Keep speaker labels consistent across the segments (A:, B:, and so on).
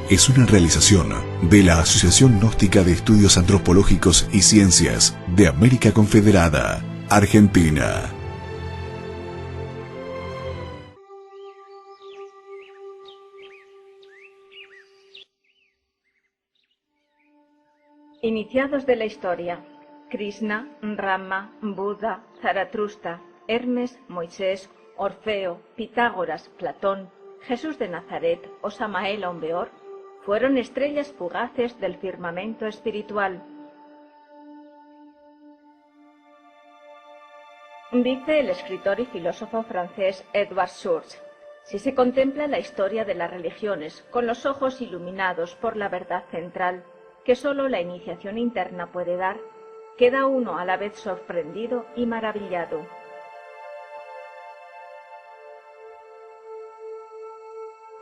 A: es una realización de la Asociación Gnóstica de Estudios Antropológicos y Ciencias de América Confederada, Argentina.
B: Iniciados de la historia: Krishna, Rama, Buda, Zaratustra, Hermes, Moisés, Orfeo, Pitágoras, Platón, Jesús de Nazaret o Samael Aun Weor fueron estrellas fugaces del firmamento espiritual. Dice el escritor y filósofo francés Edward Church: si se contempla la historia de las religiones con los ojos iluminados por la verdad central que sólo la iniciación interna puede dar, queda uno a la vez sorprendido y maravillado.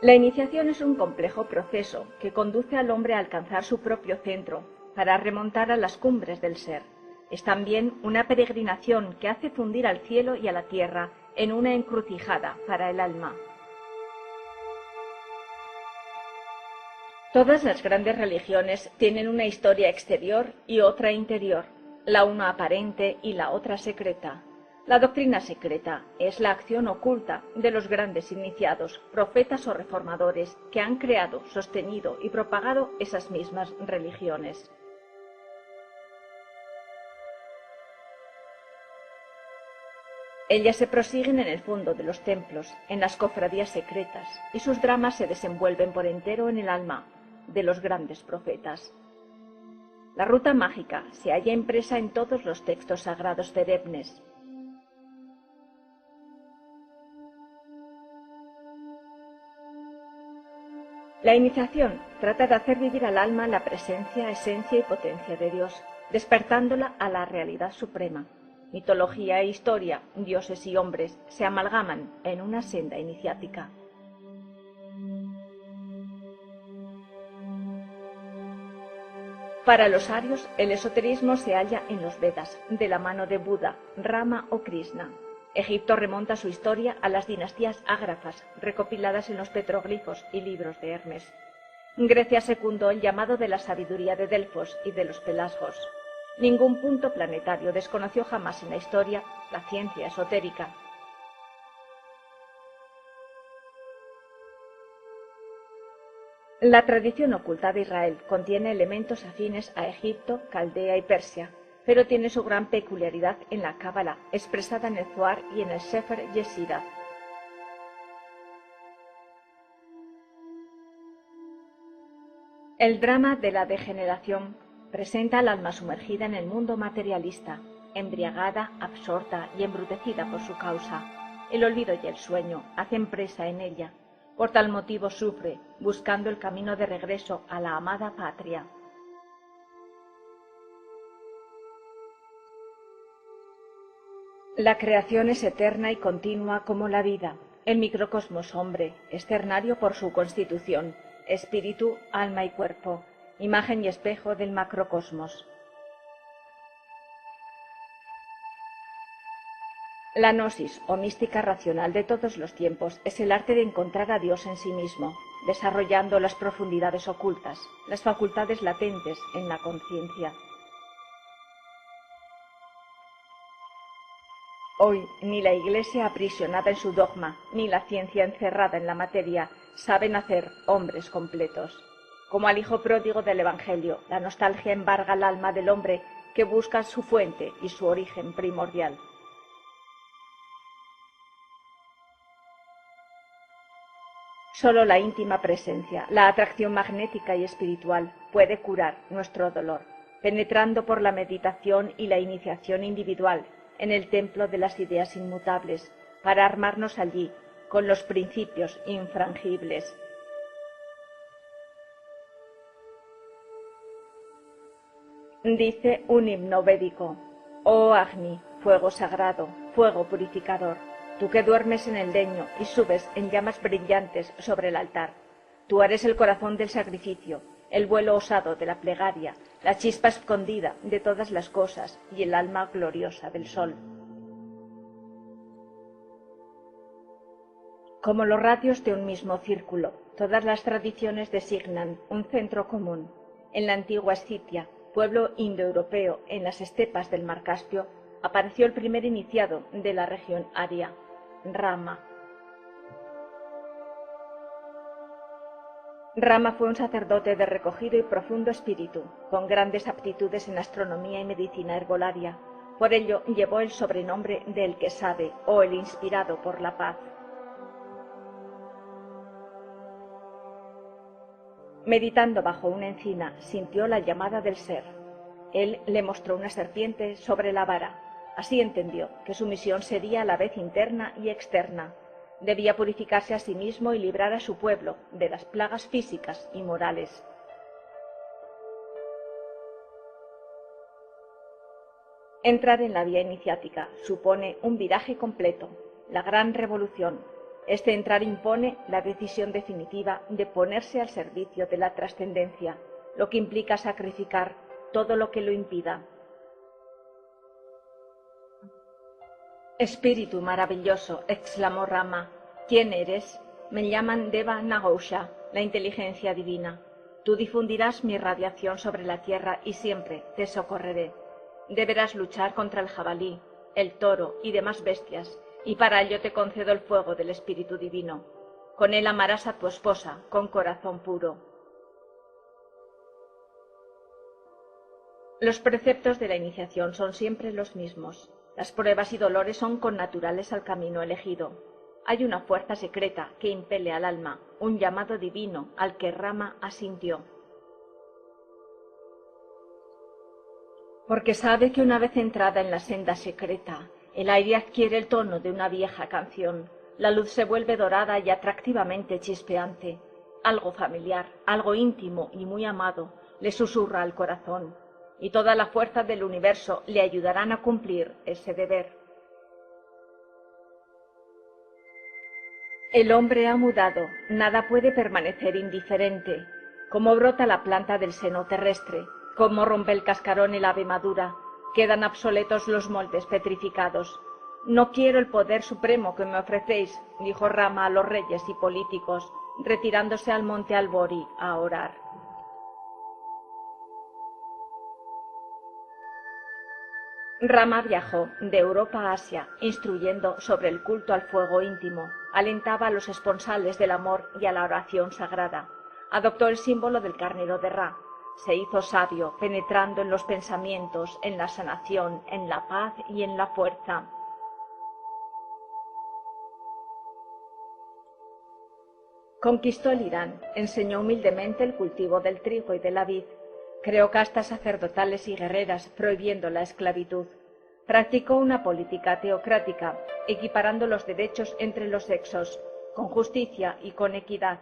B: La iniciación es un complejo proceso que conduce al hombre a alcanzar su propio centro, para remontar a las cumbres del ser. Es también una peregrinación que hace fundir al cielo y a la tierra en una encrucijada para el alma. Todas las grandes religiones tienen una historia exterior y otra interior, la una aparente y la otra secreta. La doctrina secreta es la acción oculta de los grandes iniciados, profetas o reformadores que han creado, sostenido y propagado esas mismas religiones. Ellas se prosiguen en el fondo de los templos, en las cofradías secretas, y sus dramas se desenvuelven por entero en el alma de los grandes profetas. La ruta mágica se halla impresa en todos los textos sagrados solemnes. La iniciación trata de hacer vivir al alma la presencia, esencia y potencia de Dios, despertándola a la realidad suprema. Mitología e historia, dioses y hombres se amalgaman en una senda iniciática. Para los arios, el esoterismo se halla en los Vedas, de la mano de Buda, Rama o Krishna. Egipto remonta su historia a las dinastías ágrafas, recopiladas en los petroglifos y libros de Hermes. Grecia secundó el llamado de la sabiduría de Delfos y de los Pelasgos. Ningún punto planetario desconoció jamás en la historia la ciencia esotérica. La tradición oculta de Israel contiene elementos afines a Egipto, Caldea y Persia, pero tiene su gran peculiaridad en la Cábala, expresada en el Zohar y en el Sefer Yeshidah. El drama de la degeneración presenta al alma sumergida en el mundo materialista, embriagada, absorta y embrutecida por su causa. El olvido y el sueño hacen presa en ella. Por tal motivo sufre, buscando el camino de regreso a la amada patria. La creación es eterna y continua como la vida. El microcosmos hombre es ternario por su constitución, espíritu, alma y cuerpo, imagen y espejo del macrocosmos. La gnosis, o mística racional de todos los tiempos, es el arte de encontrar a Dios en sí mismo, desarrollando las profundidades ocultas, las facultades latentes en la conciencia. Hoy, ni la Iglesia aprisionada en su dogma, ni la ciencia encerrada en la materia, saben hacer hombres completos. Como al hijo pródigo del Evangelio, la nostalgia embarga el alma del hombre que busca su fuente y su origen primordial. Solo la íntima presencia, la atracción magnética y espiritual puede curar nuestro dolor, penetrando por la meditación y la iniciación individual en el templo de las ideas inmutables, para armarnos allí con los principios infrangibles. Dice un himno védico: oh Agni, fuego sagrado, fuego purificador, tú que duermes en el leño y subes en llamas brillantes sobre el altar. Tú eres el corazón del sacrificio, el vuelo osado de la plegaria, la chispa escondida de todas las cosas y el alma gloriosa del sol. Como los radios de un mismo círculo, todas las tradiciones designan un centro común. En la antigua Escitia, pueblo indoeuropeo en las estepas del Mar Caspio, apareció el primer iniciado de la región aria, Rama. Rama fue un sacerdote de recogido y profundo espíritu, con grandes aptitudes en astronomía y medicina herbolaria. Por ello llevó el sobrenombre de el que sabe o el inspirado por la paz. Meditando bajo una encina, sintió la llamada del ser. Él le mostró una serpiente sobre la vara. Así entendió que su misión sería a la vez interna y externa. Debía purificarse a sí mismo y librar a su pueblo de las plagas físicas y morales. Entrar en la vía iniciática supone un viraje completo, la gran revolución. Este entrar impone la decisión definitiva de ponerse al servicio de la trascendencia, lo que implica sacrificar todo lo que lo impida. Espíritu maravilloso, exclamó Rama, ¿quién eres? Me llaman Deva Nagosha, la inteligencia divina. Tú difundirás mi radiación sobre la tierra y siempre te socorreré. Deberás luchar contra el jabalí, el toro y demás bestias, y para ello te concedo el fuego del Espíritu Divino. Con él amarás a tu esposa con corazón puro. Los preceptos de la iniciación son siempre los mismos. Las pruebas y dolores son connaturales al camino elegido. Hay una fuerza secreta que impele al alma, un llamado divino al que Rama asintió. Porque sabe que una vez entrada en la senda secreta, el aire adquiere el tono de una vieja canción, la luz se vuelve dorada y atractivamente chispeante. Algo familiar, algo íntimo y muy amado le susurra al corazón, y toda la fuerza del universo le ayudarán a cumplir ese deber. El hombre ha mudado, nada puede permanecer indiferente. Como brota la planta del seno terrestre, como rompe el cascarón el ave madura, quedan obsoletos los moldes petrificados. No quiero el poder supremo que me ofrecéis, dijo Rama a los reyes y políticos, retirándose al monte Albori a orar. Rama viajó de Europa a Asia, instruyendo sobre el culto al fuego íntimo, alentaba a los esponsales del amor y a la oración sagrada, adoptó el símbolo del carnero de Ra, se hizo sabio, penetrando en los pensamientos, en la sanación, en la paz y en la fuerza. Conquistó el Irán, enseñó humildemente el cultivo del trigo y de la vid, creó castas sacerdotales y guerreras prohibiendo la esclavitud. Practicó una política teocrática, equiparando los derechos entre los sexos, con justicia y con equidad.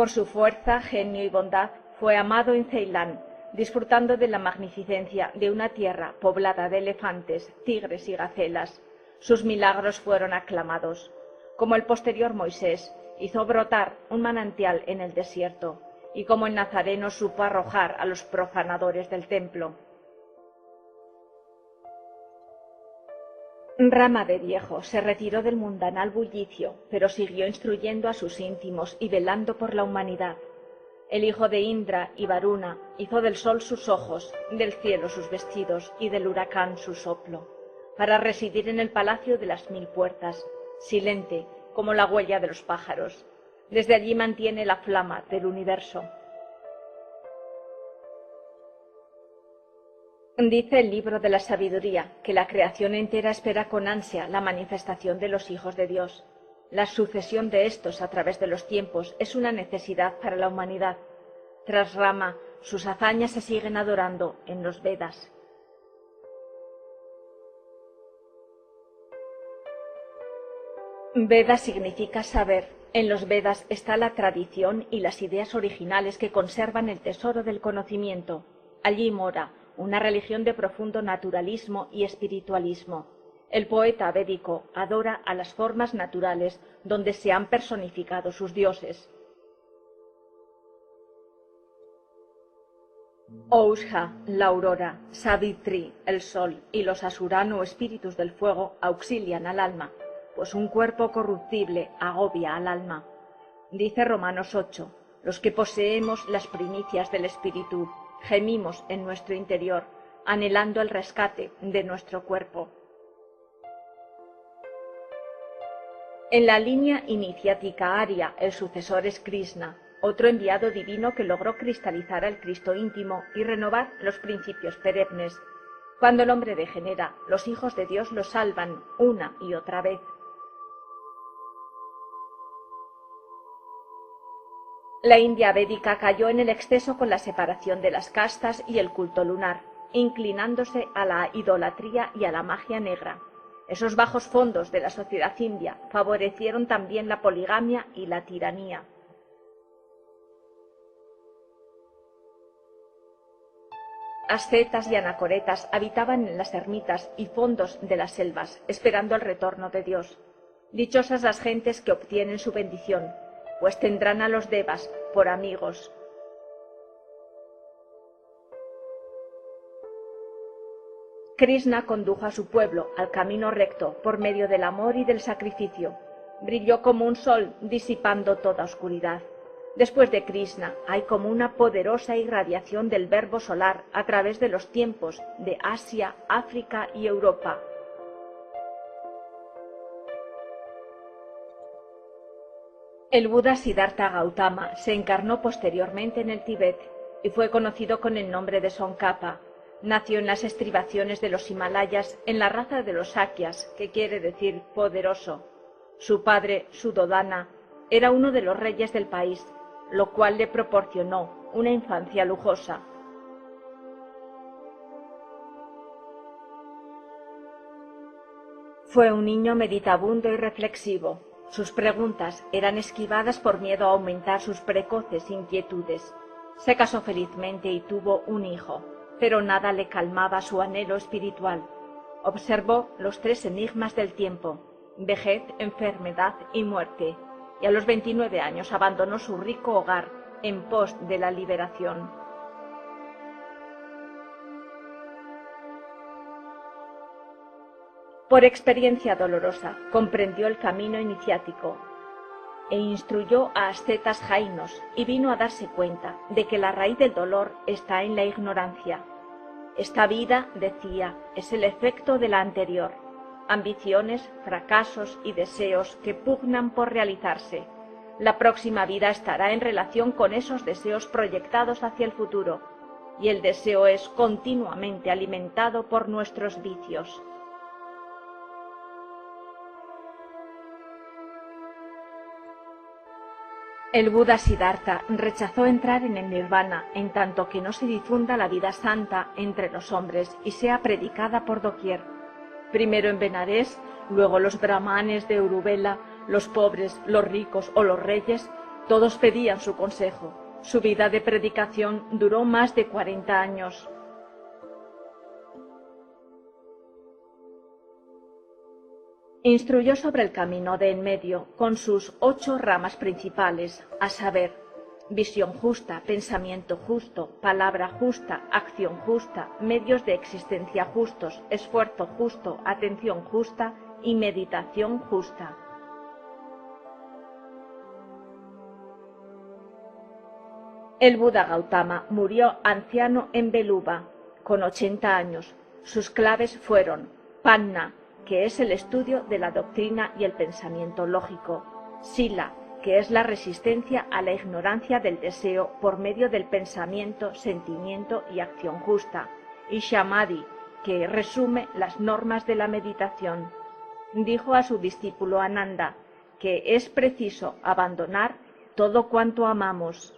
B: Por su fuerza, genio y bondad, fue amado en Ceilán, disfrutando de la magnificencia de una tierra poblada de elefantes, tigres y gacelas. Sus milagros fueron aclamados. Como el posterior Moisés, hizo brotar un manantial en el desierto, y como el Nazareno supo arrojar a los profanadores del templo. Rama de viejo se retiró del mundanal bullicio, pero siguió instruyendo a sus íntimos y velando por la humanidad. El hijo de Indra y Varuna hizo del sol sus ojos, del cielo sus vestidos y del huracán su soplo, para residir en el palacio de las 1000 puertas, silente como la huella de los pájaros. Desde allí mantiene la flama del universo. Dice el libro de la sabiduría que la creación entera espera con ansia la manifestación de los hijos de Dios. La sucesión de estos a través de los tiempos es una necesidad para la humanidad. Tras Rama, sus hazañas se siguen adorando en los Vedas. Veda significa saber. En los Vedas está la tradición y las ideas originales que conservan el tesoro del conocimiento. Allí mora una religión de profundo naturalismo y espiritualismo. El poeta védico adora a las formas naturales donde se han personificado sus dioses. Ousha, la aurora, Savitri, el sol, y los Asurano o espíritus del fuego auxilian al alma, pues un cuerpo corruptible agobia al alma. Dice Romanos 8, los que poseemos las primicias del espíritu, gemimos en nuestro interior, anhelando el rescate de nuestro cuerpo. En la línea iniciática aria, el sucesor es Krishna, otro enviado divino que logró cristalizar al Cristo íntimo y renovar los principios perennes. Cuando el hombre degenera, los hijos de Dios lo salvan una y otra vez. La India védica cayó en el exceso con la separación de las castas y el culto lunar, inclinándose a la idolatría y a la magia negra. Esos bajos fondos de la sociedad india favorecieron también la poligamia y la tiranía. Ascetas y anacoretas habitaban en las ermitas y fondos de las selvas, esperando el retorno de Dios. Dichosas las gentes que obtienen su bendición, pues tendrán a los devas por amigos. Krishna condujo a su pueblo al camino recto por medio del amor y del sacrificio. Brilló como un sol, disipando toda oscuridad. Después de Krishna hay como una poderosa irradiación del verbo solar a través de los tiempos de Asia, África y Europa. El Buda Siddhartha Gautama se encarnó posteriormente en el Tíbet y fue conocido con el nombre de Tsongkhapa. Nació en las estribaciones de los Himalayas en la raza de los Sakyas, que quiere decir poderoso. Su padre, Suddhodana, era uno de los reyes del país, lo cual le proporcionó una infancia lujosa. Fue un niño meditabundo y reflexivo. Sus preguntas eran esquivadas por miedo a aumentar sus precoces inquietudes. Se casó felizmente y tuvo un hijo, pero nada le calmaba su anhelo espiritual. Observó los tres enigmas del tiempo: vejez, enfermedad y muerte, y a los 29 años abandonó su rico hogar en pos de la liberación. Por experiencia dolorosa, comprendió el camino iniciático e instruyó a ascetas jainos y vino a darse cuenta de que la raíz del dolor está en la ignorancia. Esta vida, decía, es el efecto de la anterior. Ambiciones, fracasos y deseos que pugnan por realizarse. La próxima vida estará en relación con esos deseos proyectados hacia el futuro, y el deseo es continuamente alimentado por nuestros vicios. El Buda Siddhartha rechazó entrar en el nirvana en tanto que no se difunda la vida santa entre los hombres y sea predicada por doquier. Primero en Benarés, luego los brahmanes de Uruvela, los pobres, los ricos o los reyes, todos pedían su consejo. Su vida de predicación duró más de 40 años. Instruyó sobre el camino de en medio con sus 8 ramas principales, a saber, visión justa, pensamiento justo, palabra justa, acción justa, medios de existencia justos, esfuerzo justo, atención justa y meditación justa. El Buda Gautama murió anciano en Beluba, con 80 años. Sus claves fueron Panna, que es el estudio de la doctrina y el pensamiento lógico; Sila, que es la resistencia a la ignorancia del deseo por medio del pensamiento, sentimiento y acción justa; y Samadhi, que resume las normas de la meditación. Dijo a su discípulo Ananda que es preciso abandonar todo cuanto amamos.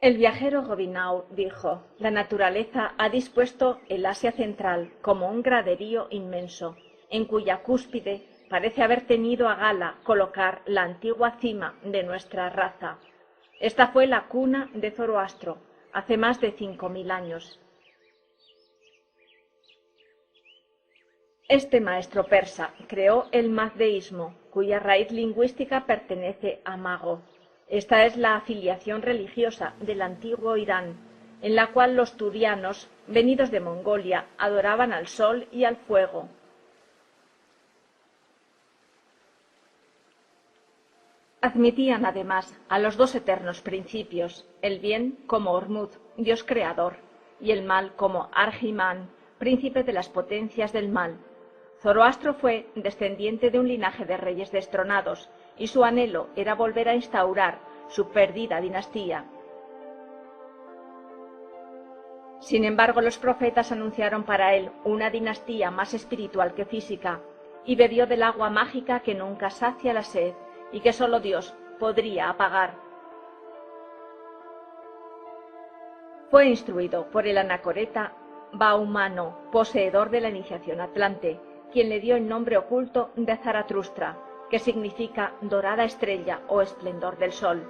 B: El viajero Gobineau dijo: la naturaleza ha dispuesto el Asia central como un graderío inmenso, en cuya cúspide parece haber tenido a gala colocar la antigua cima de nuestra raza. Esta fue la cuna de Zoroastro, hace más de 5000 años. Este maestro persa creó el mazdeísmo, cuya raíz lingüística pertenece a mago. Esta es la afiliación religiosa del antiguo Irán, en la cual los turianos, venidos de Mongolia, adoraban al sol y al fuego. Admitían además a los dos eternos principios, el bien como Ormuzd, dios creador, y el mal como Arjimán, príncipe de las potencias del mal. Zoroastro fue descendiente de un linaje de reyes destronados, y su anhelo era volver a instaurar su perdida dinastía. Sin embargo, los profetas anunciaron para él una dinastía más espiritual que física, y bebió del agua mágica que nunca sacia la sed y que sólo Dios podría apagar. Fue instruido por el anacoreta Bahumano, poseedor de la iniciación atlante, quien le dio el nombre oculto de Zaratustra, que significa dorada estrella o esplendor del sol.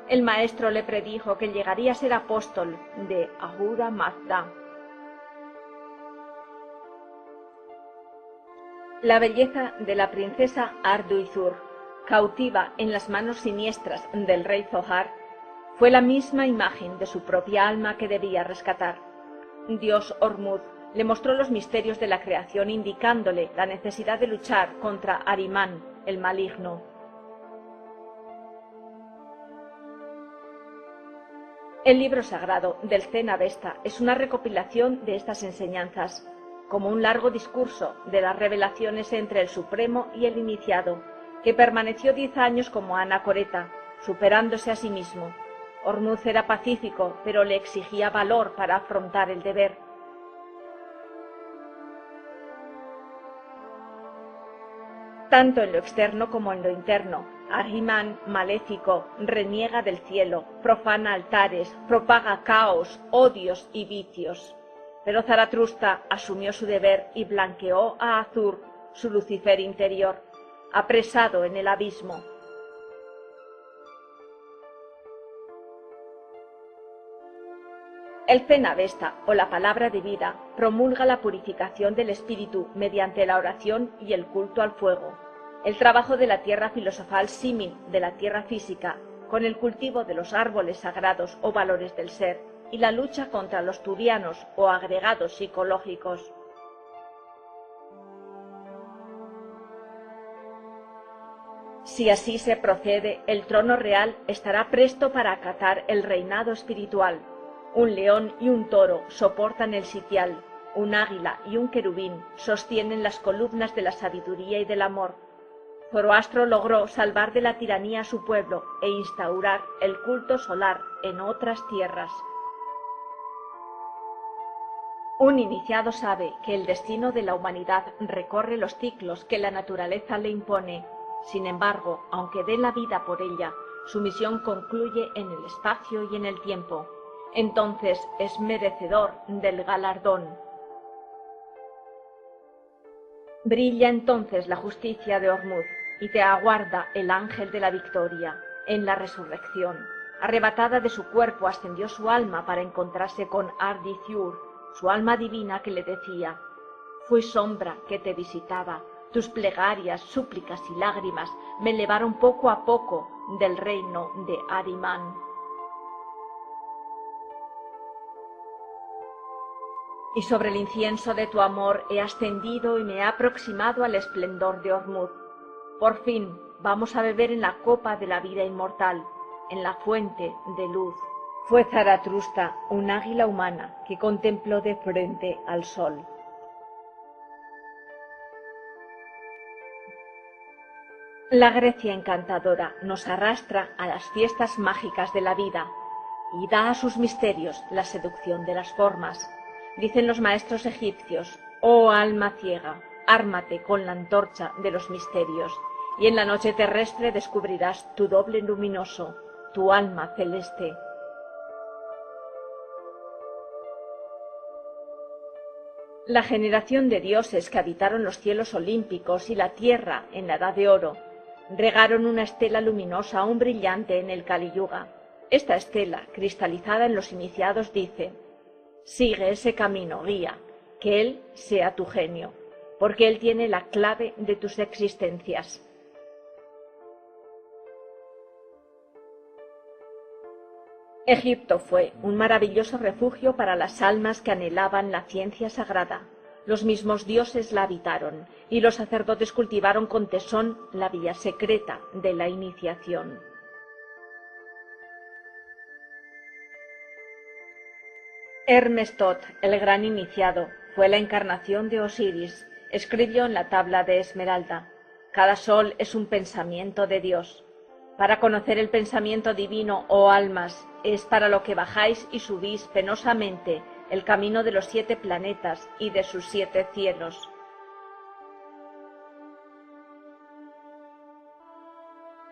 B: El maestro le predijo que llegaría a ser apóstol de Ahura Mazda. La belleza de la princesa Arduizur, cautiva en las manos siniestras del rey Zohar, fue la misma imagen de su propia alma que debía rescatar. Dios Ormuzd le mostró los misterios de la creación, indicándole la necesidad de luchar contra Ahriman, el maligno. El libro sagrado del Zen Avesta es una recopilación de estas enseñanzas, como un largo discurso de las revelaciones entre el Supremo y el iniciado, que permaneció 10 años como anacoreta, superándose a sí mismo. Ormuzd era pacífico, pero le exigía valor para afrontar el deber. Tanto en lo externo como en lo interno, Ahriman, maléfico, reniega del cielo, profana altares, propaga caos, odios y vicios. Pero Zaratustra asumió su deber y blanqueó a Azur, su Lucifer interior, apresado en el abismo. El Zen Avesta, o la palabra de vida, promulga la purificación del espíritu mediante la oración y el culto al fuego, el trabajo de la tierra filosofal símil de la tierra física, con el cultivo de los árboles sagrados o valores del ser, y la lucha contra los turianos o agregados psicológicos. Si así se procede, el trono real estará presto para acatar el reinado espiritual. Un león y un toro soportan el sitial, un águila y un querubín sostienen las columnas de la sabiduría y del amor. Zoroastro logró salvar de la tiranía a su pueblo e instaurar el culto solar en otras tierras. Un iniciado sabe que el destino de la humanidad recorre los ciclos que la naturaleza le impone. Sin embargo, aunque dé la vida por ella, su misión concluye en el espacio y en el tiempo. Entonces es merecedor del galardón. Brilla entonces la justicia de Ormuzd y te aguarda el ángel de la victoria en la resurrección. Arrebatada de su cuerpo ascendió su alma para encontrarse con Ardiziur, su alma divina, que le decía: fui sombra que te visitaba, tus plegarias, súplicas y lágrimas me elevaron poco a poco del reino de Ahriman. Y sobre el incienso de tu amor he ascendido y me he aproximado al esplendor de Ormuzd. Por fin vamos a beber en la copa de la vida inmortal, en la fuente de luz. Fue Zaratustra un águila humana que contempló de frente al sol. La Grecia encantadora nos arrastra a las fiestas mágicas de la vida y da a sus misterios la seducción de las formas. Dicen los maestros egipcios: oh alma ciega, ármate con la antorcha de los misterios, y en la noche terrestre descubrirás tu doble luminoso, tu alma celeste. La generación de dioses que habitaron los cielos olímpicos y la tierra en la Edad de Oro regaron una estela luminosa aún brillante en el Kali Yuga. Esta estela, cristalizada en los iniciados, dice: sigue ese camino, guía, que él sea tu genio, porque él tiene la clave de tus existencias. Egipto fue un maravilloso refugio para las almas que anhelaban la ciencia sagrada. Los mismos dioses la habitaron, y los sacerdotes cultivaron con tesón la vía secreta de la iniciación. Hermes Tot, el gran iniciado, fue la encarnación de Osiris. Escribió en la tabla de esmeralda: cada sol es un pensamiento de Dios. Para conocer el pensamiento divino, oh almas, es para lo que bajáis y subís penosamente el camino de los 7 planetas y de sus 7 cielos.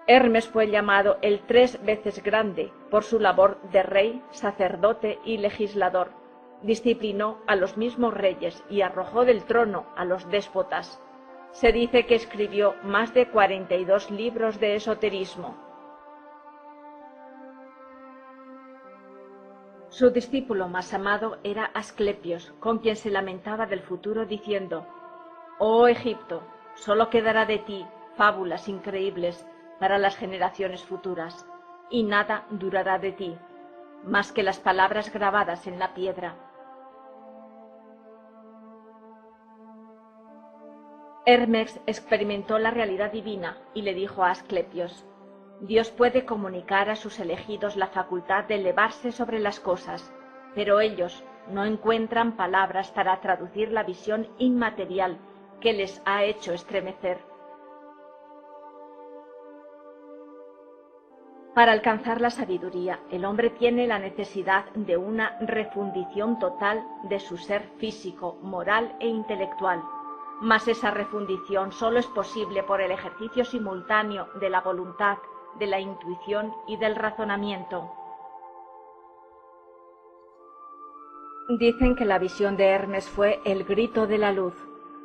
B: Hermes fue llamado el 3 veces grande por su labor de rey, sacerdote y legislador. Disciplinó a los mismos reyes y arrojó del trono a los déspotas. Se dice que escribió más de 42 libros de esoterismo. Su discípulo más amado era Asclepios, con quien se lamentaba del futuro diciendo: «Oh Egipto, solo quedará de ti fábulas increíbles para las generaciones futuras, y nada durará de ti, más que las palabras grabadas en la piedra». Hermes experimentó la realidad divina y le dijo a Asclepios: Dios puede comunicar a sus elegidos la facultad de elevarse sobre las cosas, pero ellos no encuentran palabras para traducir la visión inmaterial que les ha hecho estremecer. Para alcanzar la sabiduría, el hombre tiene la necesidad de una refundición total de su ser físico, moral e intelectual. Mas esa refundición solo es posible por el ejercicio simultáneo de la voluntad, de la intuición y del razonamiento. Dicen que la visión de Hermes fue el grito de la luz.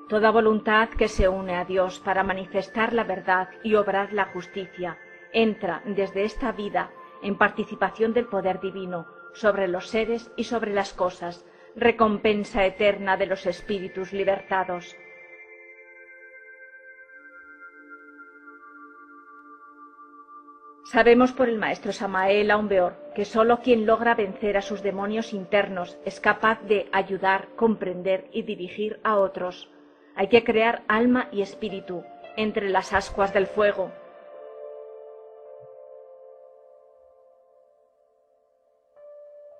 B: Toda voluntad que se une a Dios para manifestar la verdad y obrar la justicia entra desde esta vida en participación del poder divino sobre los seres y sobre las cosas, recompensa eterna de los espíritus libertados. Sabemos por el maestro Samael Aumbeor que sólo quien logra vencer a sus demonios internos es capaz de ayudar, comprender y dirigir a otros. Hay que crear alma y espíritu entre las ascuas del fuego.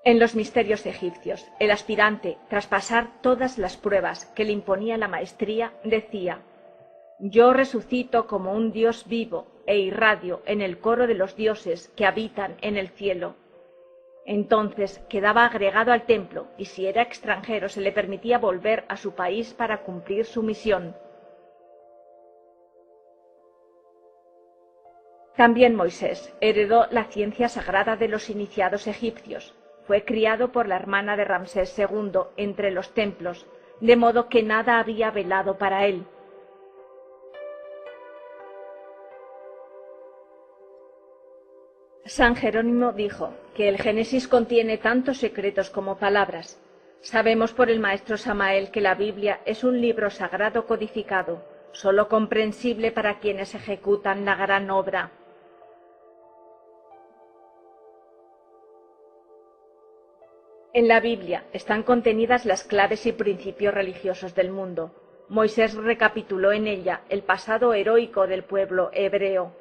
B: En los misterios egipcios, el aspirante, tras pasar todas las pruebas que le imponía la maestría, decía: «Yo resucito como un dios vivo e irradio en el coro de los dioses que habitan en el cielo». Entonces quedaba agregado al templo y si era extranjero se le permitía volver a su país para cumplir su misión. También Moisés heredó la ciencia sagrada de los iniciados egipcios. Fue criado por la hermana de Ramsés II entre los templos, de modo que nada había velado para él. San Jerónimo dijo que el Génesis contiene tantos secretos como palabras. Sabemos por el maestro Samael que la Biblia es un libro sagrado codificado, sólo comprensible para quienes ejecutan la gran obra. En la Biblia están contenidas las claves y principios religiosos del mundo. Moisés recapituló en ella el pasado heroico del pueblo hebreo.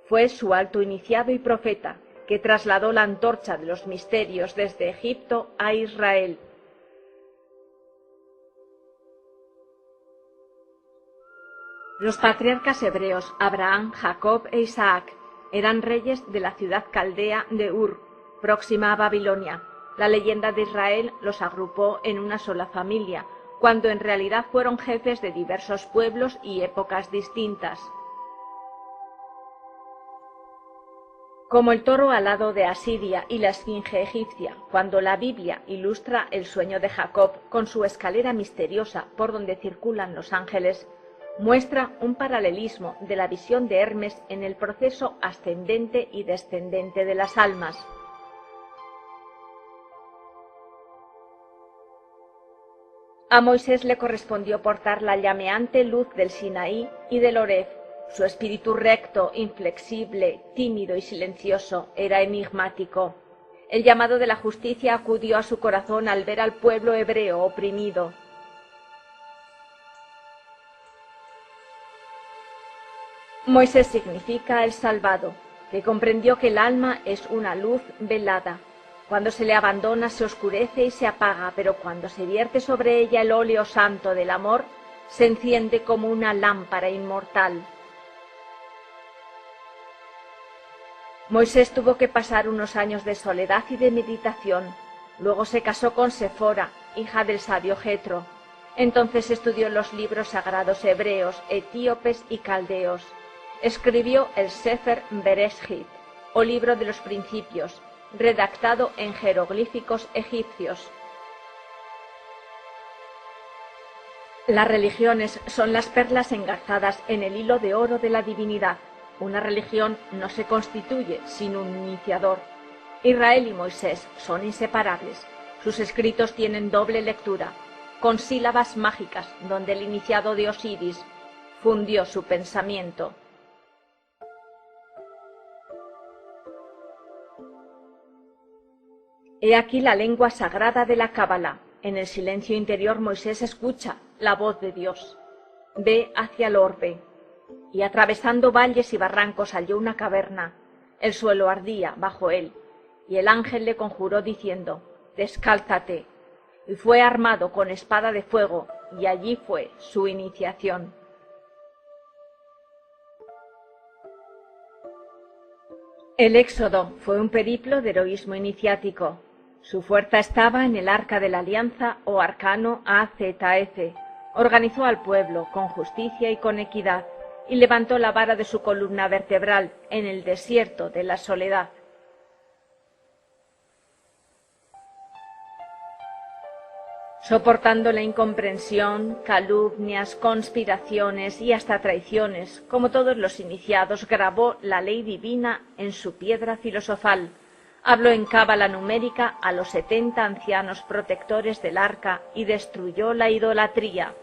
B: Fue su alto iniciado y profeta, que trasladó la antorcha de los misterios desde Egipto a Israel. Los patriarcas hebreos Abraham, Jacob e Isaac eran reyes de la ciudad caldea de Ur, próxima a Babilonia. La leyenda de Israel los agrupó en una sola familia, cuando en realidad fueron jefes de diversos pueblos y épocas distintas. Como el toro alado de Asiria y la esfinge egipcia, cuando la Biblia ilustra el sueño de Jacob con su escalera misteriosa por donde circulan los ángeles, muestra un paralelismo de la visión de Hermes en el proceso ascendente y descendente de las almas. A Moisés le correspondió portar la llameante luz del Sinaí y del Horeb. Su espíritu recto, inflexible, tímido y silencioso era enigmático. El llamado de la justicia acudió a su corazón al ver al pueblo hebreo oprimido. Moisés significa el salvado, que comprendió que el alma es una luz velada. Cuando se le abandona se oscurece y se apaga, pero cuando se vierte sobre ella el óleo santo del amor, se enciende como una lámpara inmortal. Moisés tuvo que pasar unos años de soledad y de meditación. Luego se casó con Sefora, hija del sabio Jetro. Entonces estudió los libros sagrados hebreos, etíopes y caldeos. Escribió el Sefer Bereshit, o libro de los principios, redactado en jeroglíficos egipcios. Las religiones son las perlas engarzadas en el hilo de oro de la divinidad. Una religión no se constituye sin un iniciador. Israel y Moisés son inseparables. Sus escritos tienen doble lectura, con sílabas mágicas donde el iniciado de Osiris fundió su pensamiento. He aquí la lengua sagrada de la Cábala. En el silencio interior Moisés escucha la voz de Dios. Ve hacia el orbe, y atravesando valles y barrancos halló una caverna. El suelo ardía bajo él, y el ángel le conjuró diciendo: «Descálzate». Y fue armado con espada de fuego, y allí fue su iniciación. El éxodo fue un periplo de heroísmo iniciático. Su fuerza estaba en el Arca de la Alianza o Arcano AZF. Organizó al pueblo con justicia y con equidad, y levantó la vara de su columna vertebral en el desierto de la soledad. Soportando la incomprensión, calumnias, conspiraciones y hasta traiciones, como todos los iniciados, grabó la ley divina en su piedra filosofal. Habló en cábala numérica a los 70 ancianos protectores del arca y destruyó la idolatría.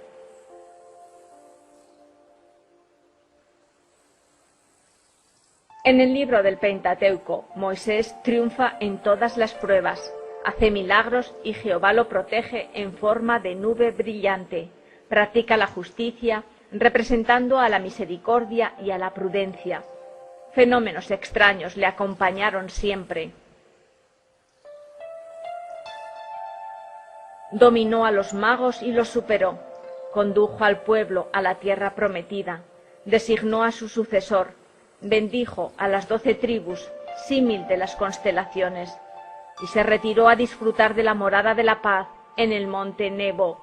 B: En el libro del Pentateuco, Moisés triunfa en todas las pruebas, hace milagros y Jehová lo protege en forma de nube brillante. Practica la justicia, representando a la misericordia y a la prudencia. Fenómenos extraños le acompañaron siempre. Dominó a los magos y los superó. Condujo al pueblo a la tierra prometida. Designó a su sucesor. Bendijo a las 12 tribus, símil de las constelaciones, y se retiró a disfrutar de la morada de la paz en el monte Nebo.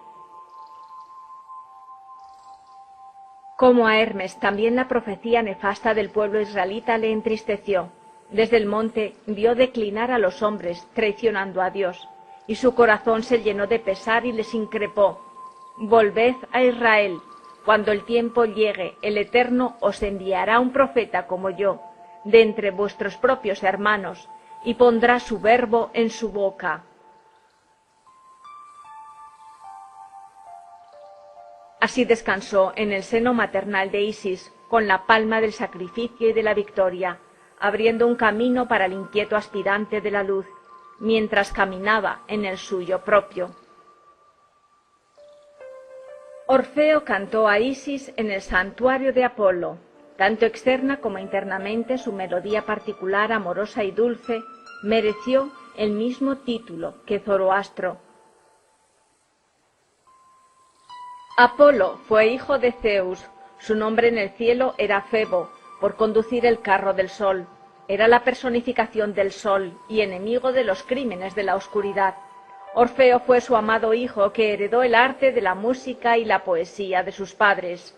B: Como a Hermes, también la profecía nefasta del pueblo israelita le entristeció. Desde el monte vio declinar a los hombres, traicionando a Dios, y su corazón se llenó de pesar y les increpó: «Volved a Israel. Cuando el tiempo llegue, el Eterno os enviará un profeta como yo, de entre vuestros propios hermanos, y pondrá su verbo en su boca». Así descansó en el seno maternal de Isis, con la palma del sacrificio y de la victoria, abriendo un camino para el inquieto aspirante de la luz, mientras caminaba en el suyo propio. Orfeo cantó a Isis en el santuario de Apolo. Tanto externa como internamente su melodía particular, amorosa y dulce, mereció el mismo título que Zoroastro. Apolo fue hijo de Zeus. Su nombre en el cielo era Febo, por conducir el carro del sol. Era la personificación del sol y enemigo de los crímenes de la oscuridad. Orfeo fue su amado hijo, que heredó el arte de la música y la poesía de sus padres.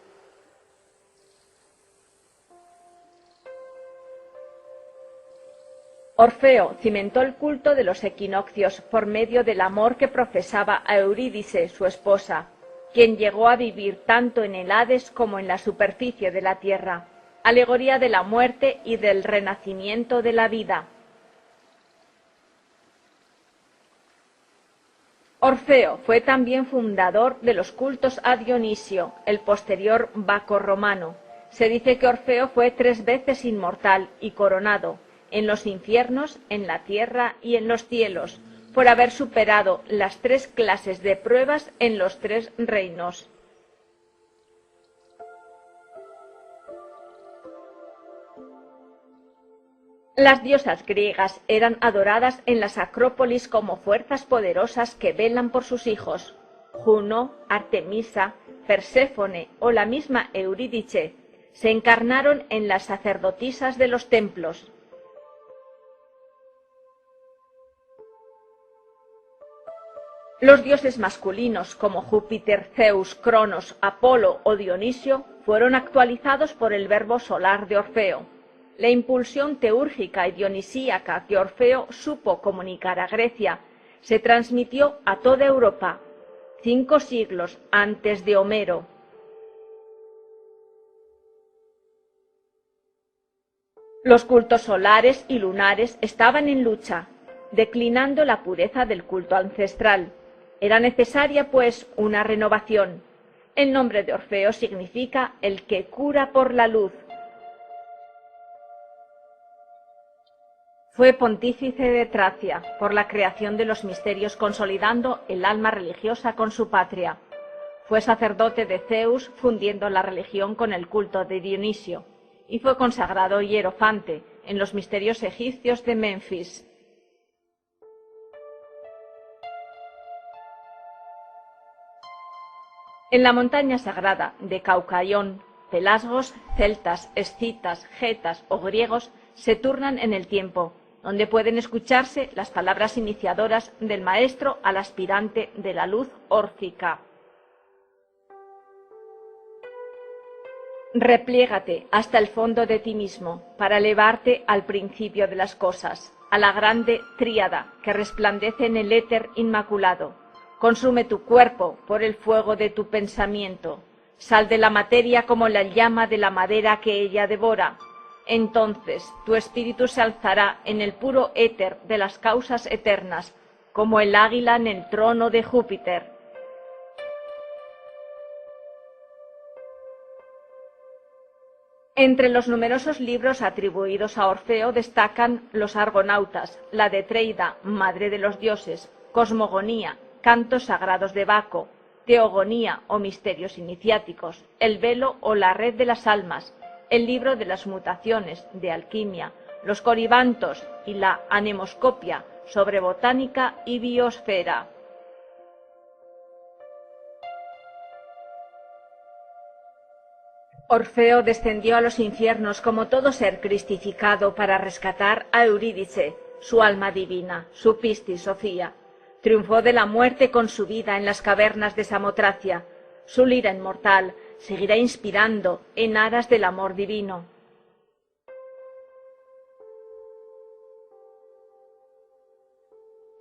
B: Orfeo cimentó el culto de los equinoccios por medio del amor que profesaba a Eurídice, su esposa, quien llegó a vivir tanto en el Hades como en la superficie de la tierra, alegoría de la muerte y del renacimiento de la vida. Orfeo fue también fundador de los cultos a Dionisio, el posterior Baco romano. Se dice que Orfeo fue 3 veces inmortal y coronado, en los infiernos, en la tierra y en los cielos, por haber superado las 3 clases de pruebas en los 3 reinos. Las diosas griegas eran adoradas en las acrópolis como fuerzas poderosas que velan por sus hijos. Juno, Artemisa, Perséfone o la misma Eurídice se encarnaron en las sacerdotisas de los templos. Los dioses masculinos como Júpiter, Zeus, Cronos, Apolo o Dionisio fueron actualizados por el verbo solar de Orfeo. La impulsión teúrgica y dionisíaca que Orfeo supo comunicar a Grecia se transmitió a toda Europa, 5 siglos antes de Homero. Los cultos solares y lunares estaban en lucha, declinando la pureza del culto ancestral. Era necesaria, pues, una renovación. El nombre de Orfeo significa el que cura por la luz. Fue pontífice de Tracia por la creación de los misterios, consolidando el alma religiosa con su patria. Fue sacerdote de Zeus, fundiendo la religión con el culto de Dionisio, y fue consagrado hierofante en los misterios egipcios de Menfis. En la montaña sagrada de Caucaión, pelasgos, celtas, escitas, getas o griegos se turnan en el tiempo, donde pueden escucharse las palabras iniciadoras del maestro al aspirante de la luz órfica. Repliégate hasta el fondo de ti mismo para elevarte al principio de las cosas, a la grande tríada que resplandece en el éter inmaculado. Consume tu cuerpo por el fuego de tu pensamiento. Sal de la materia como la llama de la madera que ella devora. Entonces tu espíritu se alzará en el puro éter de las causas eternas, como el águila en el trono de Júpiter. Entre los numerosos libros atribuidos a Orfeo destacan los Argonautas, la de Treida, madre de los dioses, Cosmogonía, cantos sagrados de Baco, Teogonía o misterios iniciáticos, el velo o la red de las almas, el libro de las mutaciones, de alquimia, los coribantos y la anemoscopia sobre botánica y biosfera. Orfeo descendió a los infiernos como todo ser cristificado para rescatar a Eurídice, su alma divina, su Piscis Sofía. Triunfó de la muerte con su vida en las cavernas de Samotracia. Su lira inmortal seguirá inspirando en aras del amor divino.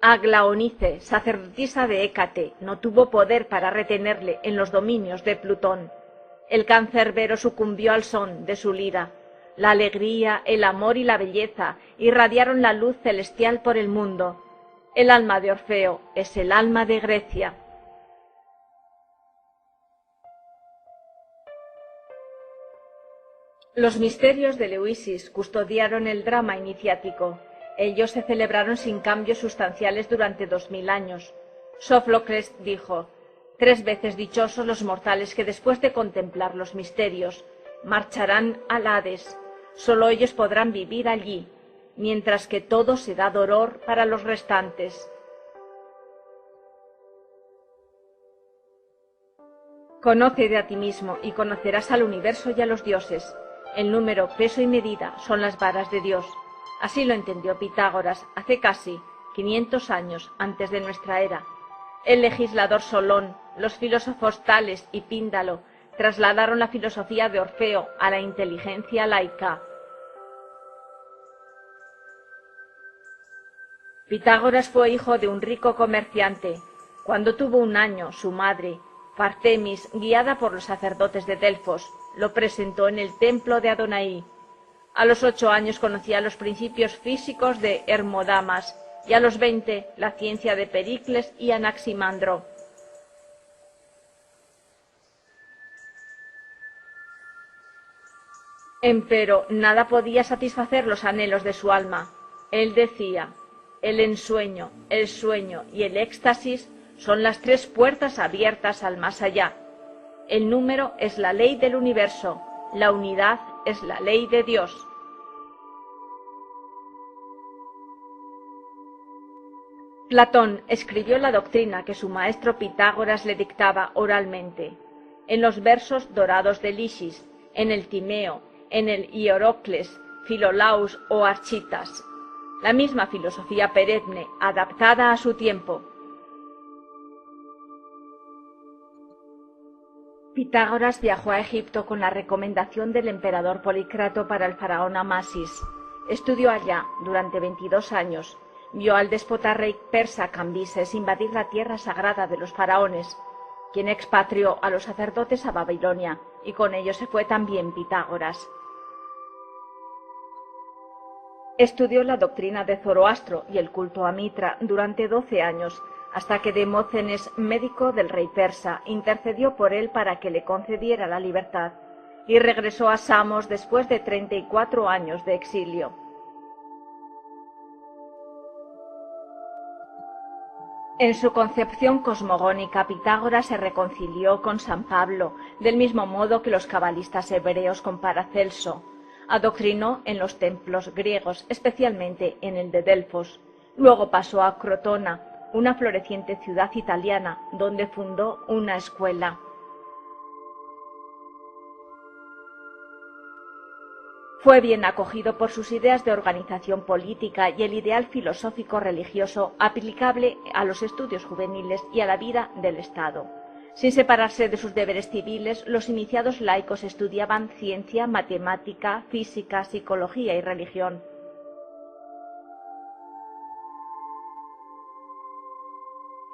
B: Aglaonice, sacerdotisa de Hécate, no tuvo poder para retenerle en los dominios de Plutón. El cancerbero sucumbió al son de su lira. La alegría, el amor y la belleza irradiaron la luz celestial por el mundo. El alma de Orfeo es el alma de Grecia. Los misterios de Eleusis custodiaron el drama iniciático. Ellos se celebraron sin cambios sustanciales durante 2000 años. Sófocles dijo: 3 veces dichosos los mortales que después de contemplar los misterios marcharán al Hades. Solo ellos podrán vivir allí, mientras que todo será dolor para los restantes. Conócete a ti mismo y conocerás al universo y a los dioses. El número, peso y medida son las varas de Dios. Así lo entendió Pitágoras hace casi 500 años antes de nuestra era. El legislador Solón, los filósofos Tales y Píndalo trasladaron la filosofía de Orfeo a la inteligencia laica. Pitágoras fue hijo de un rico comerciante. Cuando tuvo 1 año, su madre, Partemis, guiada por los sacerdotes de Delfos, lo presentó en el templo de Adonai. A los 8 años conocía los principios físicos de Hermodamas y a los 20 la ciencia de Pericles y Anaximandro. Empero nada podía satisfacer los anhelos de su alma. Él decía: el ensueño, el sueño y el éxtasis son las tres puertas abiertas al más allá. El número es la ley del universo, la unidad es la ley de Dios. Platón escribió la doctrina que su maestro Pitágoras le dictaba oralmente, en los versos dorados de Lisis, en el Timeo, en el Hierocles, Filolaus o Architas. La misma filosofía perenne, adaptada a su tiempo. Pitágoras viajó a Egipto con la recomendación del emperador Polícrato para el faraón Amasis. Estudió allá durante 22 años. Vio al déspota rey persa Cambises invadir la tierra sagrada de los faraones, quien expatrió a los sacerdotes a Babilonia, y con ellos se fue también Pitágoras. Estudió la doctrina de Zoroastro y el culto a Mitra durante 12 años, hasta que Demócenes, médico del rey persa, intercedió por él para que le concediera la libertad, y regresó a Samos después de 34 años de exilio. En su concepción cosmogónica, Pitágoras se reconcilió con San Pablo, del mismo modo que los cabalistas hebreos con Paracelso. Adoctrinó en los templos griegos, especialmente en el de Delfos. Luego pasó a Crotona, una floreciente ciudad italiana, donde fundó una escuela. Fue bien acogido por sus ideas de organización política y el ideal filosófico religioso aplicable a los estudios juveniles y a la vida del Estado. Sin separarse de sus deberes civiles, los iniciados laicos estudiaban ciencia, matemática, física, psicología y religión.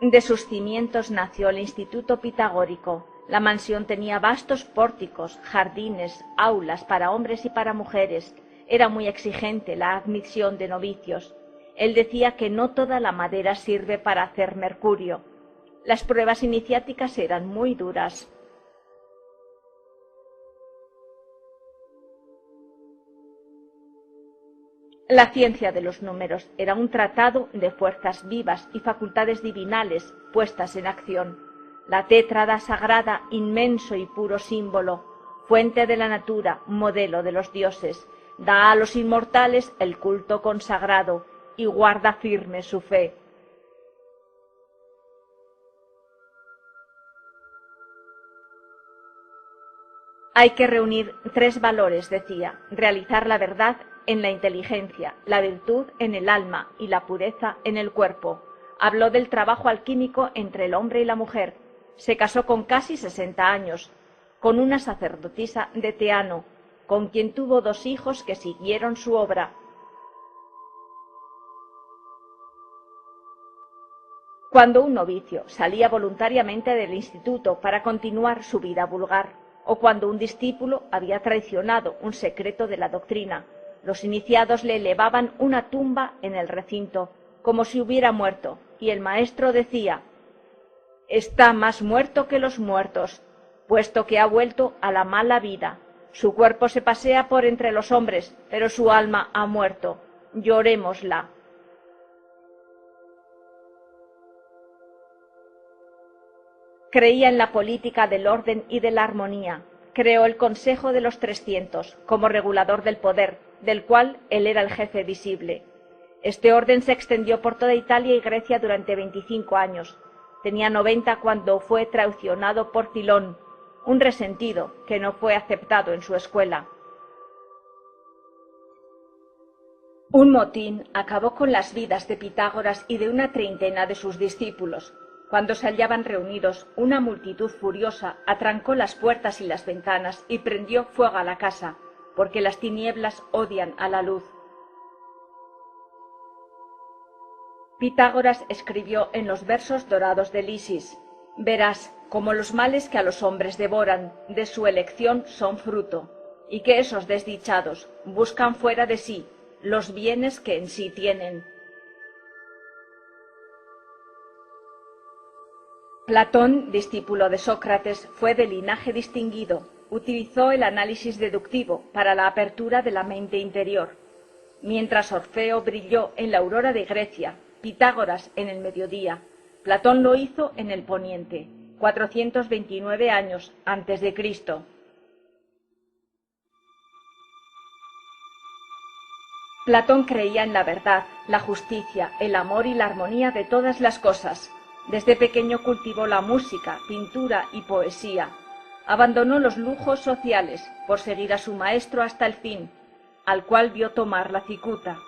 B: De sus cimientos nació el Instituto Pitagórico. La mansión tenía vastos pórticos, jardines, aulas para hombres y para mujeres. Era muy exigente la admisión de novicios. Él decía que no toda la madera sirve para hacer mercurio. Las pruebas iniciáticas eran muy duras. La ciencia de los números era un tratado de fuerzas vivas y facultades divinales puestas en acción. La tétrada sagrada, inmenso y puro símbolo, fuente de la natura, modelo de los dioses, da a los inmortales el culto consagrado y guarda firme su fe. Hay que reunir tres valores, decía: realizar la verdad en la inteligencia, la virtud en el alma y la pureza en el cuerpo. Habló del trabajo alquímico entre el hombre y la mujer. Se casó con casi 60 años, con una sacerdotisa de Teano, con quien tuvo 2 hijos que siguieron su obra. Cuando un novicio salía voluntariamente del instituto para continuar su vida vulgar, o cuando un discípulo había traicionado un secreto de la doctrina, los iniciados le elevaban una tumba en el recinto, como si hubiera muerto, y el maestro decía: «Está más muerto que los muertos, puesto que ha vuelto a la mala vida. Su cuerpo se pasea por entre los hombres, pero su alma ha muerto. Llorémosla». Creía en la política del orden y de la armonía. Creó el Consejo de los 300 como regulador del poder, del cual él era el jefe visible. Este orden se extendió por toda Italia y Grecia durante 25 años. Tenía 90 cuando fue traicionado por Cilón, un resentido que no fue aceptado en su escuela. Un motín acabó con las vidas de Pitágoras y de una treintena de sus discípulos. Cuando se hallaban reunidos, una multitud furiosa atrancó las puertas y las ventanas y prendió fuego a la casa, porque las tinieblas odian a la luz. Pitágoras escribió en los versos dorados de Lisis: «Verás como los males que a los hombres devoran, de su elección son fruto, y que esos desdichados buscan fuera de sí los bienes que en sí tienen». Platón, discípulo de Sócrates, fue de linaje distinguido. utilizó el análisis deductivo para la apertura de la mente interior. Mientras Orfeo brilló en la aurora de Grecia, Pitágoras en el mediodía, Platón lo hizo en el poniente, 429 años antes de Cristo. Platón creía en la verdad, la justicia, el amor y la armonía de todas las cosas. Desde pequeño cultivó la música, pintura y poesía. Abandonó los lujos sociales por seguir a su maestro hasta el fin, al cual vio tomar la cicuta.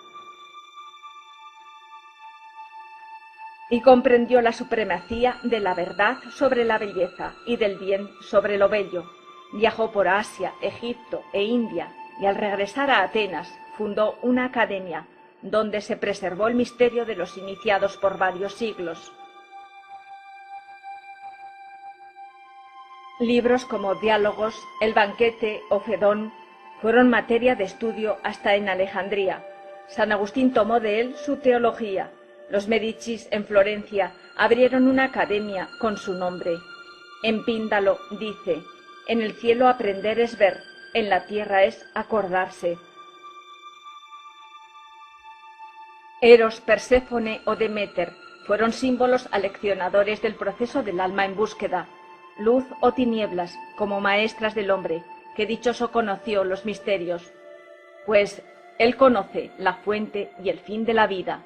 B: Y comprendió la supremacía de la verdad sobre la belleza y del bien sobre lo bello. Viajó por Asia, Egipto e India y al regresar a Atenas fundó una academia donde se preservó el misterio de los iniciados por varios siglos. Libros como Diálogos, El banquete o Fedón fueron materia de estudio hasta en Alejandría. San Agustín tomó de él su teología. Los Medicis en Florencia abrieron una academia con su nombre. En Píndalo dice: en el cielo aprender es ver, en la tierra es acordarse. Eros, Perséfone o Deméter fueron símbolos aleccionadores del proceso del alma en búsqueda. Luz o tinieblas, como maestras del hombre, que dichoso conoció los misterios, pues él conoce la fuente y el fin de la vida.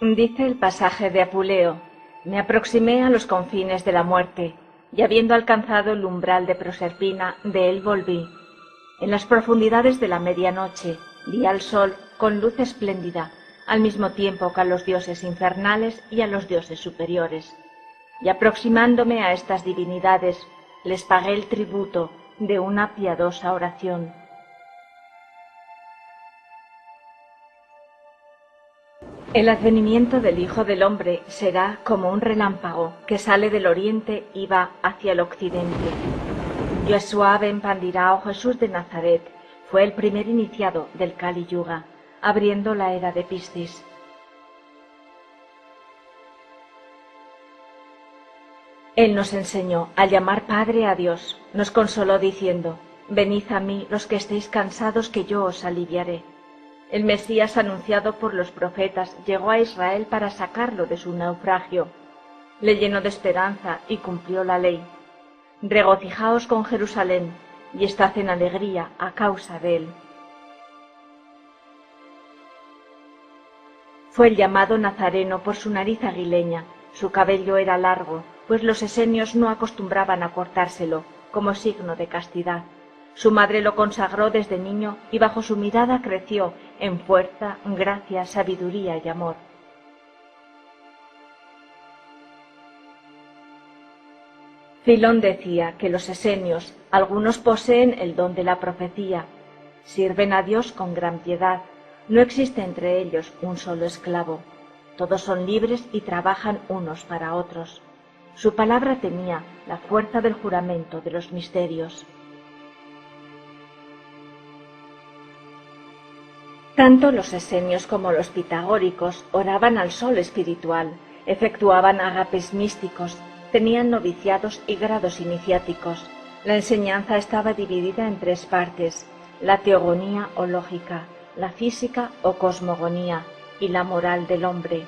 B: Dice el pasaje de Apuleo: me aproximé a los confines de la muerte, y habiendo alcanzado el umbral de Proserpina, de él volví. En las profundidades de la medianoche vi al sol con luz espléndida, al mismo tiempo que a los dioses infernales y a los dioses superiores. Y aproximándome a estas divinidades, les pagué el tributo de una piadosa oración. El advenimiento del Hijo del Hombre será como un relámpago que sale del oriente y va hacia el occidente. Yeshua ben Pandira o Jesús de Nazaret fue el primer iniciado del Kali Yuga, abriendo la era de Piscis. Él nos enseñó a llamar Padre a Dios, nos consoló diciendo: venid a mí los que estéis cansados, que yo os aliviaré. El Mesías anunciado por los profetas llegó a Israel para sacarlo de su naufragio. Le llenó de esperanza y cumplió la ley. Regocijaos con Jerusalén y estad en alegría a causa de él. Fue el llamado Nazareno por su nariz aguileña. Su cabello era largo, pues los esenios no acostumbraban a cortárselo, como signo de castidad. Su madre lo consagró desde niño y bajo su mirada creció en fuerza, gracia, sabiduría y amor. Filón decía que los esenios, algunos poseen el don de la profecía, sirven a Dios con gran piedad, no existe entre ellos un solo esclavo, todos son libres y trabajan unos para otros. Su palabra tenía la fuerza del juramento de los misterios. Tanto los esenios como los pitagóricos oraban al sol espiritual, efectuaban ágapes místicos, tenían noviciados y grados iniciáticos. La enseñanza estaba dividida en tres partes: la teogonía o lógica, la física o cosmogonía y la moral del hombre.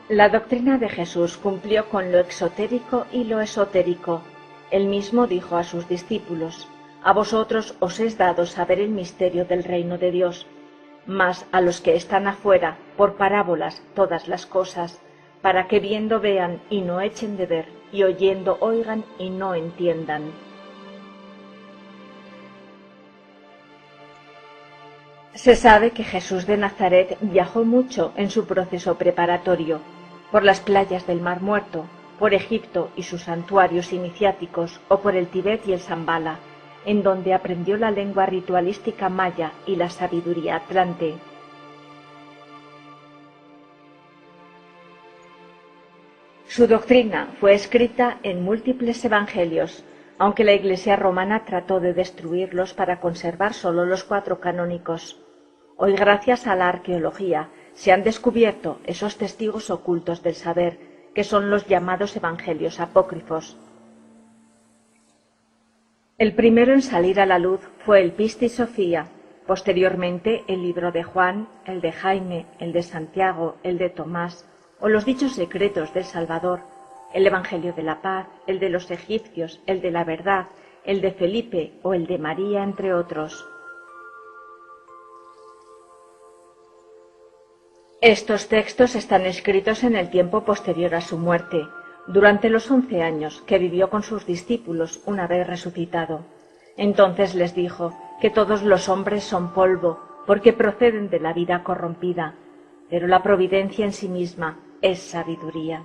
B: La doctrina de Jesús cumplió con lo exotérico y lo esotérico. Él mismo dijo a sus discípulos: a vosotros os es dado saber el misterio del reino de Dios, mas a los que están afuera, por parábolas, todas las cosas, para que viendo vean y no echen de ver, y oyendo oigan y no entiendan. Se sabe que Jesús de Nazaret viajó mucho en su proceso preparatorio, por las playas del Mar Muerto, por Egipto y sus santuarios iniciáticos, o por el Tibet y el Shambhala, en donde aprendió la lengua ritualística maya y la sabiduría atlante. Su doctrina fue escrita en múltiples evangelios. aunque la Iglesia romana trató de destruirlos para conservar solo los 4 canónicos. Hoy, gracias a la arqueología, se han descubierto esos testigos ocultos del saber, que son los llamados evangelios apócrifos. El primero en salir a la luz fue el Pistis Sophia, posteriormente el libro de Juan, el de Jaime, el de Santiago, el de Tomás, o los dichos secretos del Salvador, el Evangelio de la Paz, el de los egipcios, el de la verdad, el de Felipe o el de María, entre otros. Estos textos están escritos en el tiempo posterior a su muerte, durante los 11 años que vivió con sus discípulos una vez resucitado. Entonces les dijo que todos los hombres son polvo, porque proceden de la vida corrompida, pero la providencia en sí misma es sabiduría.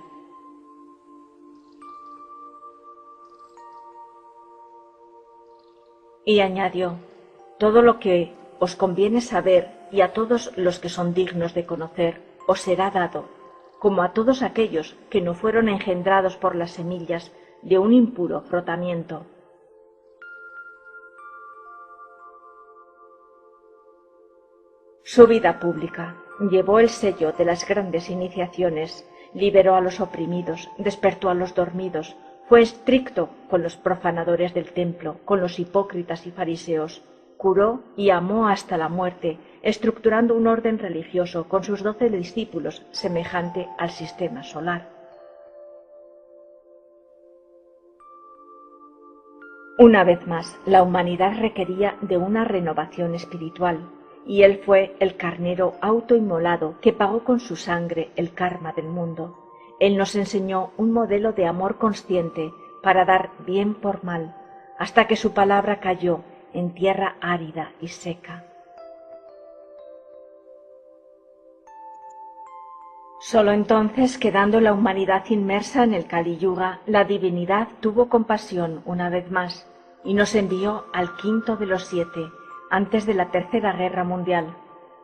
B: Y añadió: todo lo que os conviene saber y a todos los que son dignos de conocer os será dado, como a todos aquellos que no fueron engendrados por las semillas de un impuro frotamiento. Su vida pública llevó el sello de las grandes iniciaciones, liberó a los oprimidos, despertó a los dormidos, fue estricto con los profanadores del templo, con los hipócritas y fariseos, curó y amó hasta la muerte, estructurando un orden religioso con sus 12 discípulos semejante al sistema solar. Una vez más, la humanidad requería de una renovación espiritual, y él fue el carnero autoinmolado que pagó con su sangre el karma del mundo. Él nos enseñó un modelo de amor consciente para dar bien por mal, hasta que su palabra cayó en tierra árida y seca. Solo entonces, quedando la humanidad inmersa en el Kali Yuga, la divinidad tuvo compasión una vez más y nos envió al quinto de los 7, antes de la Tercera Guerra Mundial,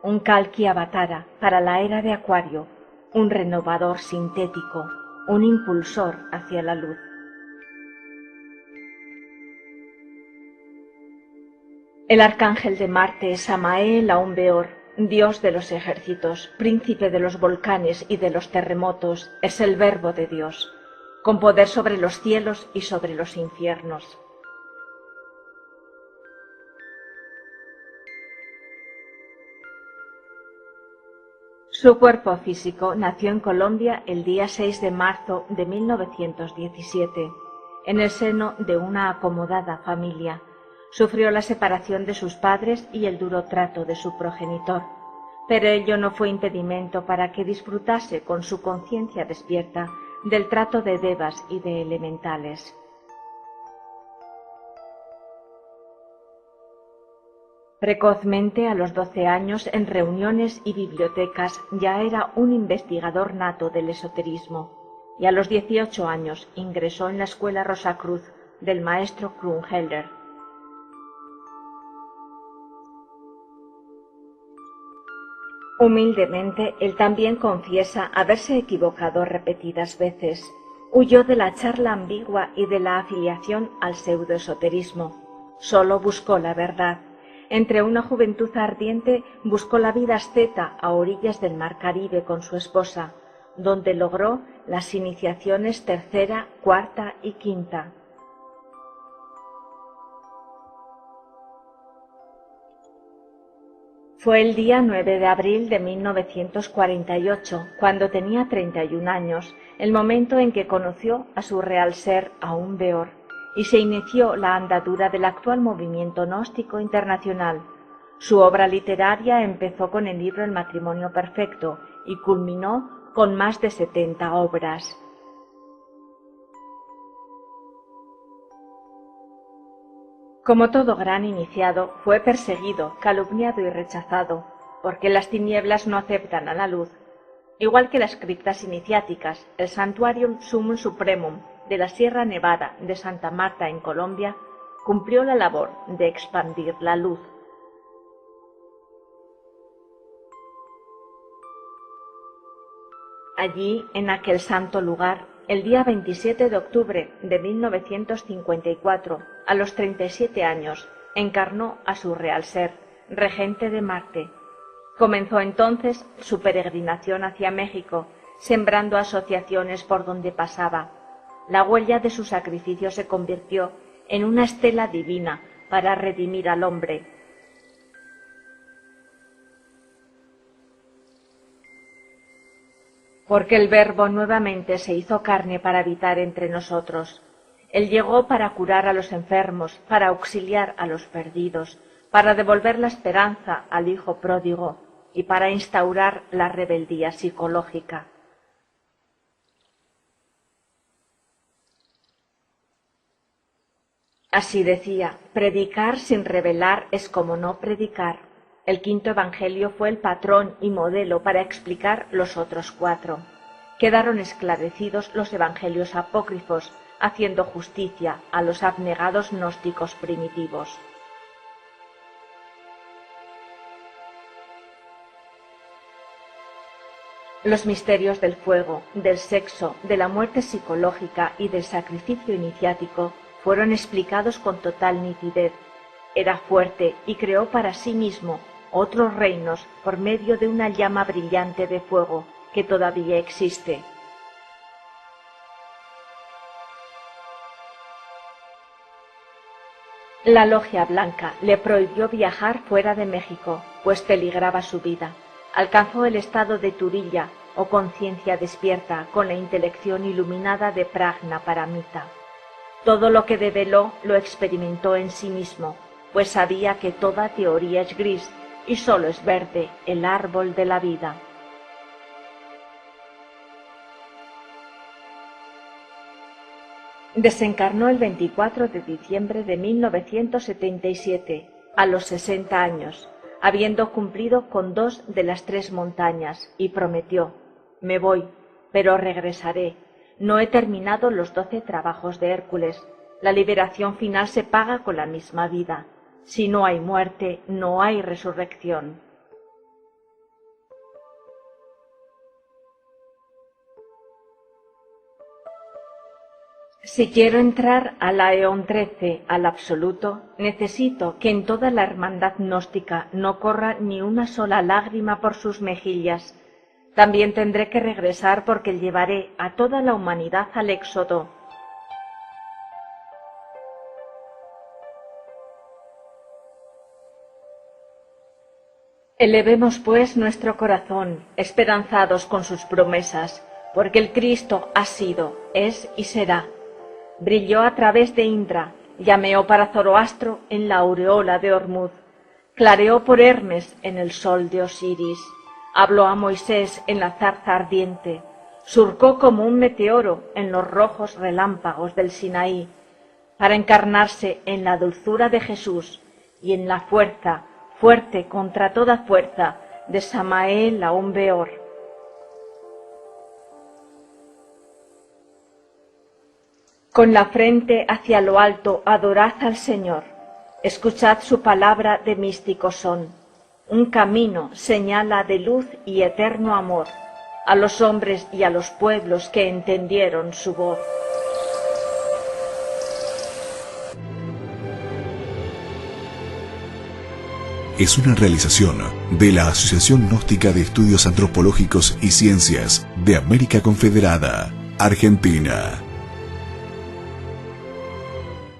B: un Kalki Avatara para la era de Acuario, un renovador sintético, un impulsor hacia la luz. El arcángel de Marte es Samael Aun Beor, dios de los ejércitos, príncipe de los volcanes y de los terremotos, es el Verbo de Dios, con poder sobre los cielos y sobre los infiernos. Su cuerpo físico nació en Colombia el día 6 de marzo de 1917, en el seno de una acomodada familia. Sufrió la separación de sus padres y el duro trato de su progenitor, pero ello no fue impedimento para que disfrutase con su conciencia despierta del trato de devas y de elementales. Precozmente, a los 12 años, en reuniones y bibliotecas, ya era un investigador nato del esoterismo, y a los 18 años ingresó en la Escuela Rosacruz del maestro Krumhelder. Humildemente, él también confiesa haberse equivocado repetidas veces. Huyó de la charla ambigua y de la afiliación al pseudoesoterismo. Solo buscó la verdad. Entre una juventud ardiente buscó la vida asceta a orillas del mar Caribe con su esposa, donde logró las iniciaciones tercera, cuarta y quinta. Fue el día 9 de abril de 1948, cuando tenía 31 años, el momento en que conoció a su real ser Aun Beor, y se inició la andadura del actual movimiento gnóstico internacional. Su obra literaria empezó con el libro El matrimonio perfecto y culminó con más de 70 obras. Como todo gran iniciado, fue perseguido, calumniado y rechazado, porque las tinieblas no aceptan a la luz. Igual que las criptas iniciáticas, el Santuarium Summum Supremum de la Sierra Nevada de Santa Marta en Colombia cumplió la labor de expandir la luz. Allí, en aquel santo lugar, el día 27 de octubre de 1954, a los 37 años, encarnó a su real ser, regente de Marte. Comenzó entonces su peregrinación hacia México, sembrando asociaciones por donde pasaba. La huella de su sacrificio se convirtió en una estela divina para redimir al hombre. Porque el Verbo nuevamente se hizo carne para habitar entre nosotros. Él llegó para curar a los enfermos, para auxiliar a los perdidos, para devolver la esperanza al hijo pródigo y para instaurar la rebeldía psicológica. Así decía, predicar sin revelar es como no predicar. El quinto evangelio fue el patrón y modelo para explicar los otros 4. Quedaron esclarecidos los evangelios apócrifos, haciendo justicia a los abnegados gnósticos primitivos. Los misterios del fuego, del sexo, de la muerte psicológica y del sacrificio iniciático fueron explicados con total nitidez. Era fuerte y creó para sí mismo otros reinos por medio de una llama brillante de fuego que todavía existe. La Logia Blanca le prohibió viajar fuera de México, pues peligraba su vida. Alcanzó el estado de Turilla, o conciencia despierta, con la intelección iluminada de Prajna Paramita. Todo lo que develó lo experimentó en sí mismo, pues sabía que toda teoría es gris y solo es verde el árbol de la vida. Desencarnó el 24 de diciembre de 1977, a los 60 años, habiendo cumplido con 2 de las 3 montañas, y prometió: «Me voy, pero regresaré. No he terminado los 12 trabajos de Hércules. La liberación final se paga con la misma vida. Si no hay muerte, no hay resurrección». Si quiero entrar a la Eón 13, al absoluto, necesito que en toda la hermandad gnóstica no corra ni una sola lágrima por sus mejillas. También tendré que regresar porque llevaré a toda la humanidad al éxodo. Elevemos pues nuestro corazón, esperanzados con sus promesas, porque el Cristo ha sido, es y será. Brilló a través de Indra, llameó para Zoroastro en la aureola de Ormuz, clareó por Hermes en el sol de Osiris, habló a Moisés en la zarza ardiente, surcó como un meteoro en los rojos relámpagos del Sinaí, para encarnarse en la dulzura de Jesús y en la fuerza, fuerte contra toda fuerza, de Samael Aún Beor. Con la frente hacia lo alto adorad al Señor, escuchad su palabra de místico son. Un camino señala de luz y eterno amor a los hombres y a los pueblos que entendieron su voz.
A: Es una realización de la Asociación Gnóstica de Estudios Antropológicos y Ciencias de América Confederada, Argentina.